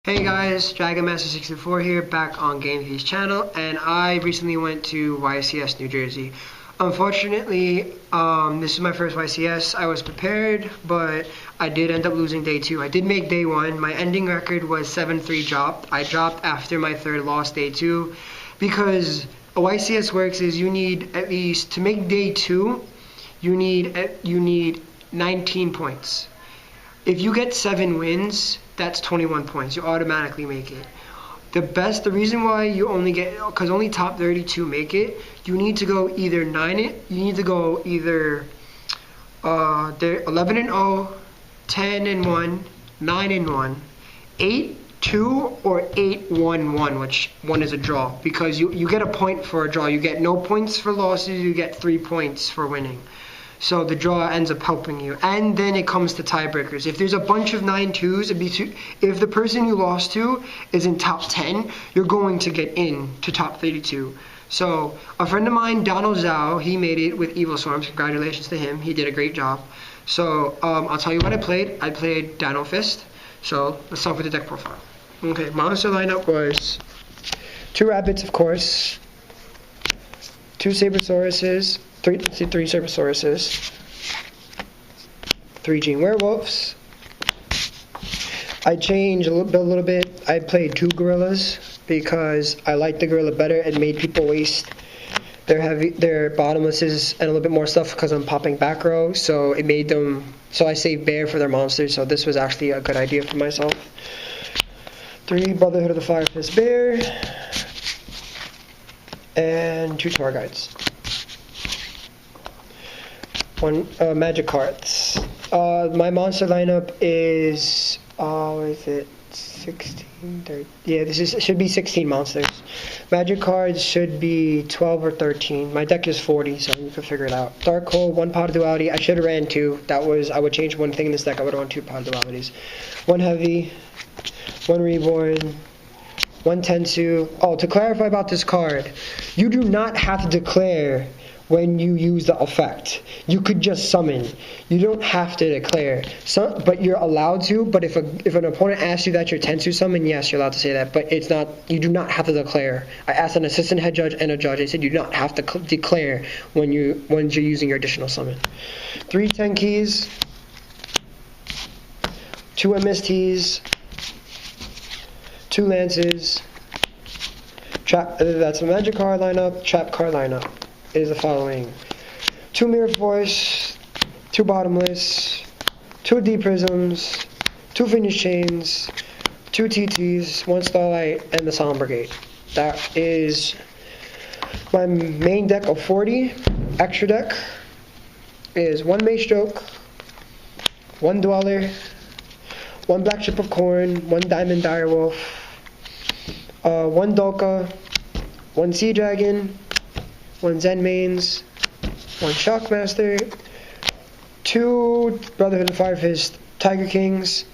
Hey guys, DragonMaster64 here, back on GameV's channel, and I recently went to YCS New Jersey. Unfortunately, this is my first YCS. I was prepared, but I did end up losing day 2. I did make day 1. My ending record was 7-3 dropped. I dropped after my third loss day 2, because a YCS works is you need at least, to make day 2, you need 19 points. If you get 7 wins, that's 21 points. You automatically make it. The reason why you only get, because only top 32 make it, you need to go either 11-0, 10-1, 9-1, 8-2, or 8-1-1, which one is a draw, because you get a point for a draw. You get no points for losses, you get 3 points for winning. So the draw ends up helping you. And then it comes to tiebreakers. If there's a bunch of 9-2s, if the person you lost to is in top 10, you're going to get in to top 32. So a friend of mine, Donald Zhao, he made it with Evil Storms. Congratulations to him. He did a great job. So I'll tell you what I played. I played Dino Fist. So let's start with the deck profile. Okay, monster lineup was 2 rabbits, of course, 2 Sabrosauruses, 3 Sabrosauruses, 3 Gene Werewolves. I changed a little bit. I played 2 Gorillas because I liked the Gorilla better. It made people waste their bottomlesses and a little bit more stuff because I'm popping back row. So it made them. So I saved Bear for their monsters. So this was actually a good idea for myself. 3 Brotherhood of the Fire Fist Bear and 2 Tour Guides. 1 magic cards. My monster lineup is what is it? 16, 30. Yeah, should be 16 monsters. Magic cards should be 12 or 13. My deck is 40, so you can figure it out. Dark Hole, 1 Pot of Duality. I should have ran 2. I would change 1 thing in this deck. I would have run 2 Pot of Dualities. 1 Heavy, 1 Reborn, 1 Tensu. Oh, to clarify about this card, you do not have to declare when you use the effect. You could just summon. You don't have to declare. But you're allowed to. But if an opponent asks you that you're Tensu summon, yes, you're allowed to say that. But it's not. You do not have to declare. I asked an assistant head judge and a judge. They said you do not have to declare when you're using your additional summon. 3 Tenkeys, 2 MSTs, 2 Lances. That's a magic card lineup. Trap card lineup is the following: 2 Mirror Force, 2 Bottomless, 2 D Prisms, 2 Finish Chains, 2 TTs, 1 Starlight, and the Solemn Brigade. That is my main deck of 40. Extra deck is 1 Maestroke, 1 Dweller, 1 Black Ship of Corn, 1 Diamond Direwolf, 1 Dolka, 1 Sea Dragon, 1 Zen Mains, 1 Shockmaster, 2 Brotherhood of Fire Fist Tiger Kings,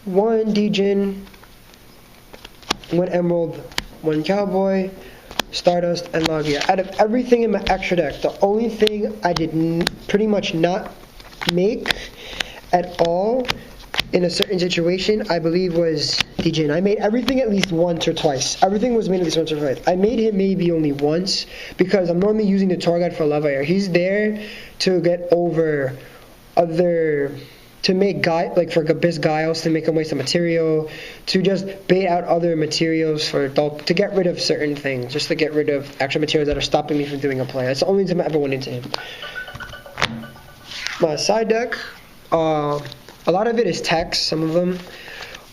1 Djinn, 1 Emerald, 1 Cowboy, Stardust, and Logia. Out of everything in my extra deck, the only thing I did pretty much not make at all in a certain situation, I believe, was Djinn. I made everything at least once or twice. Everything was made at least once or twice. I made him maybe only once because I'm normally using the tour guide for Lava Air. He's there to get over to make for Abyss Guiles, to make him waste of material, to just bait out other materials to get rid of certain things, just to get rid of extra materials that are stopping me from doing a play. That's the only time I ever went into him. My side deck, a lot of it is text, some of them.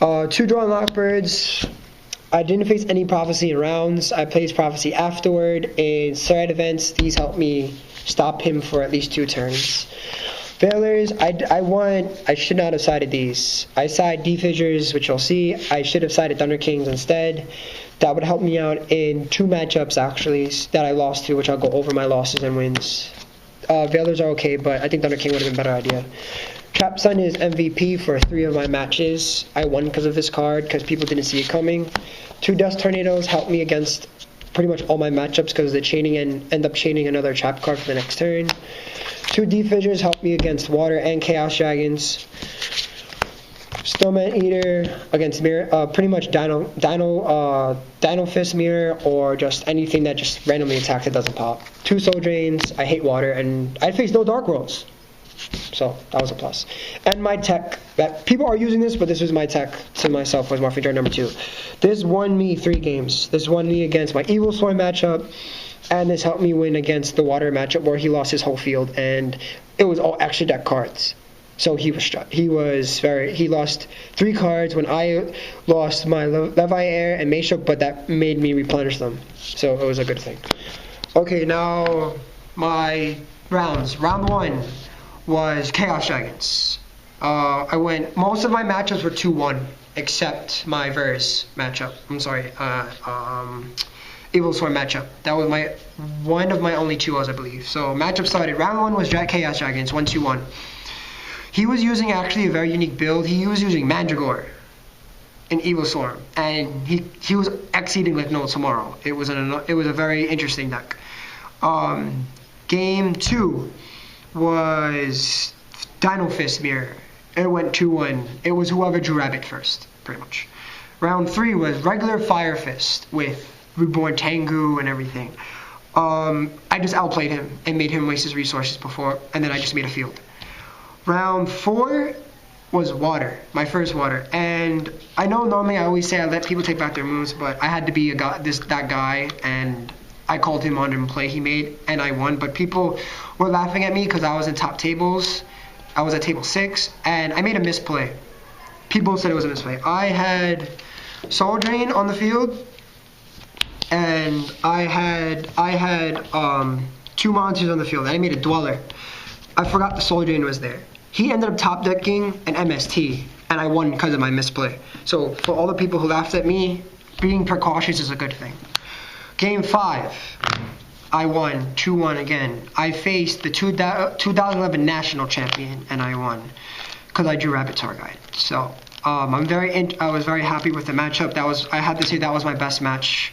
2 Drawn Lockbirds. I didn't face any Prophecy in rounds. I placed Prophecy afterward. In side events, these helped me stop him for at least 2 turns. Failures, I should not have sided these. I side D-Fissures, which you'll see. I should have sided Thunder Kings instead. That would help me out in 2 matchups, actually, that I lost to, which I'll go over my losses and wins. Failures are okay, but I think Thunder King would have been a better idea. Trap Sun is MVP for 3 of my matches. I won because of this card, because people didn't see it coming. 2 Dust Tornadoes helped me against pretty much all my matchups because the chaining and end up chaining another trap card for the next turn. 2 D Fissures helped me against Water and Chaos Dragons. Snowman Eater against Mirror, pretty much Dino Fist Mirror, or just anything that just randomly attacks that doesn't pop. 2 Soul Drains, I hate water, and I face no Dark Rolls. So that was a plus. And my tech, that people are using this, but this was my tech to myself, was Morphing Jar number 2. This won me 3 games. This won me against my Evil Swarm matchup, and this helped me win against the water matchup where he lost his whole field, and it was all extra deck cards. So he lost 3 cards when I lost my Leviair and Mayshock, but that made me replenish them. So it was a good thing. Okay, now my rounds. Round 1 was Chaos Dragons. Most of my matchups were 2-1, except my Verse matchup. I'm sorry, Evil Swarm matchup. That was one of my only 2-0s, I believe. So matchup started. Round 1 was Chaos Dragons, 1-2-1. He was using actually a very unique build. He was using Mandragore in Evil Swarm, and he was exceeding like no tomorrow. It was a very interesting deck. Game 2 was Dino Fist Mirror. It went 2-1. It was whoever drew Rabbit first, pretty much. Round 3 was regular Fire Fist with Reborn Tengu and everything. I just outplayed him and made him waste his resources before, and then I just made a field. Round 4 was Water, my first Water, and I know normally I always say I let people take back their moves, but I had to be that guy, and I called him on a play he made, and I won. But people were laughing at me because I was in top tables. I was at table 6, and I made a misplay. People said it was a misplay. I had Soul Drain on the field, and I had 2 monsters on the field. And I made a Dweller. I forgot the Soul Drain was there. He ended up top decking an MST, and I won because of my misplay. So for all the people who laughed at me, being precautious is a good thing. Game 5, I won 2-1 again. I faced the 2011 national champion, and I won because I drew Rabbit Targuide. So I was very happy with the matchup. I had to say that was my best match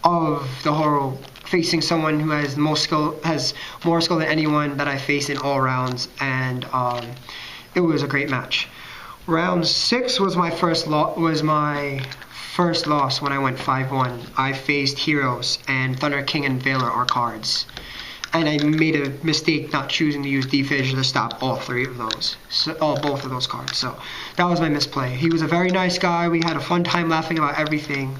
of the whole, facing someone who has more skill than anyone that I faced in all rounds, and it was a great match. Round 6 was my first loss when I went 5-1. I faced Heroes, and Thunder King and Valor are cards, and I made a mistake not choosing to use D-Fissure to stop both of those cards. So that was my misplay. He was a very nice guy. We had a fun time laughing about everything.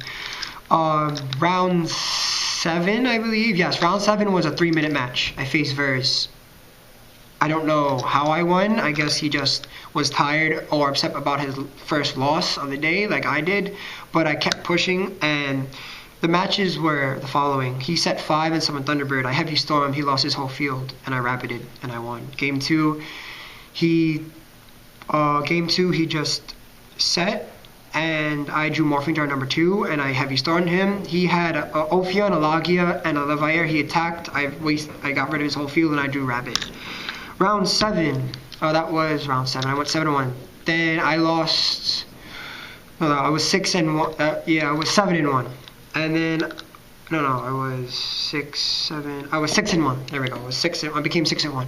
Round 7, I believe. Yes, round 7 was a 3-minute match. I faced Verse. I don't know how I won. I guess he just was tired or upset about his first loss of the day, like I did. But I kept pushing, and the matches were the following. He set 5 and summoned Thunderbird. I Heavy Storm. He lost his whole field, and I Rapided, and I won. Game 2, he just set, and I drew Morphing Jar number 2, and I Heavy Stormed him. He had a Ophion, a Lagia, and a Leviair. He attacked. I got rid of his whole field, and I drew Rabbit. Round 7. That was round 7. I went 7-1. Then I lost. No, I was 6-1. I was 7-1. And then I was 6-7. I was 6-1. There we go. I became 6-1.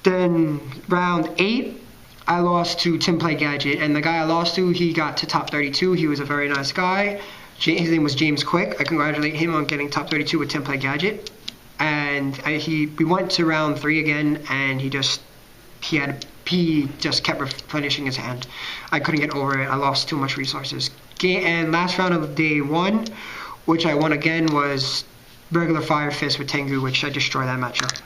Then round 8. I lost to Tim Play Gadget, and the guy I lost to, he got to top 32. He was a very nice guy. His name was James Quick. I congratulate him on getting top 32 with Tim Play Gadget. And we went to round 3 again, and he just kept replenishing his hand. I couldn't get over it. I lost too much resources. And last round of day 1, which I won again, was regular Fire Fist with Tengu, which I destroyed that matchup.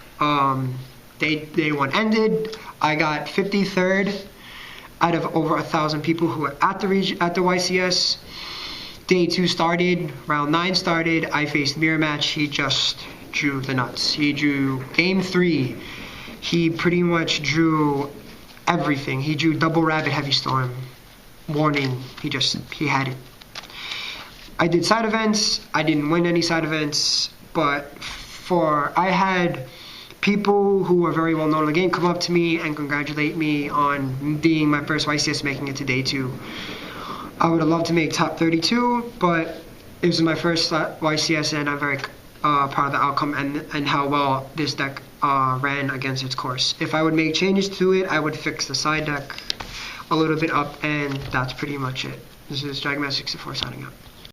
Day 1 ended. I got 53rd out of over 1,000 people who were at the YCS. Day 2 started. Round 9 started. I faced Mirror Match. He just drew the nuts. He drew Game 3. He pretty much drew everything. He drew Double Rabbit Heavy Storm. Warning. He had it. I did side events. I didn't win any side events, but I had people who are very well known in the game come up to me and congratulate me on being my first YCS, making it to day 2. I would have loved to make top 32, but it was my first YCS, and I'm very proud of the outcome and how well this deck ran against its course. If I would make changes to it, I would fix the side deck. a little bit up, and that's pretty much it. This is Dragon Master 64 signing out.